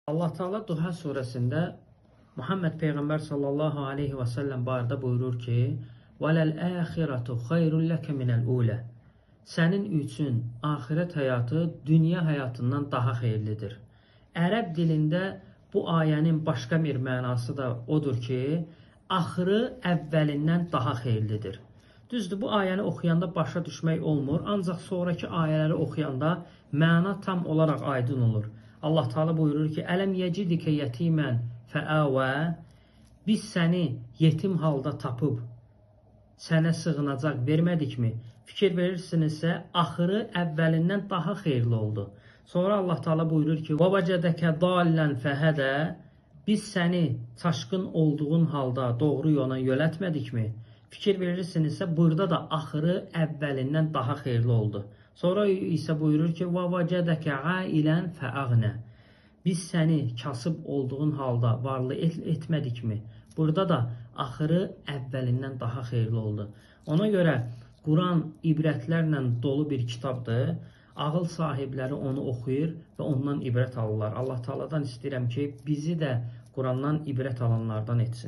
Allah Teala Duha suresinde Muhammed Peygamber sallallahu aleyhi ve sellem barədə buyurur ki: "Vəlel əxiratu xeyrun leke minel ule." Sənin üçün axirət həyatı dünya həyatından daha xeyirlidir. Ərəb dilində bu ayənin başqa bir mənası da odur ki, axırı əvvəlindən daha xeyirlidir. Düzdür, bu ayəni oxuyanda başa düşmək olmur, ancaq sonraki ayələri oxuyanda məna tam olaraq aydın olur. Allah Teala buyurur ki: "Ələm yecidike yetimən fəəvə." Biz səni yetim halda tapıb sənə sığınacaq vermədikmi? Fikir verirsinizsə, axırı əvvəlindən daha xeyirli oldu. Sonra Allah Teala buyurur ki: "Və vəcədəkə dallən fəhədə." Biz səni çaşqın olduğun halda doğru yola yönəltmədikmi? Fikir verirsinizsə, burada da axırı əvvəlindən daha xeyirli oldu. Sonra isə buyurur ki: "Və vəcədəkə ailən fəəğnə." Biz səni kasıb olduğun halda varlı etmədikmi? Burada da axırı əvvəlindən daha xeyirli oldu. Ona görə Quran ibrətlərlə dolu bir kitabdır. Ağıl sahibləri onu oxuyur və ondan ibrət alırlar. Allah Teala'dan istəyirəm ki, bizi də Qurandan ibrət alanlardan etsin.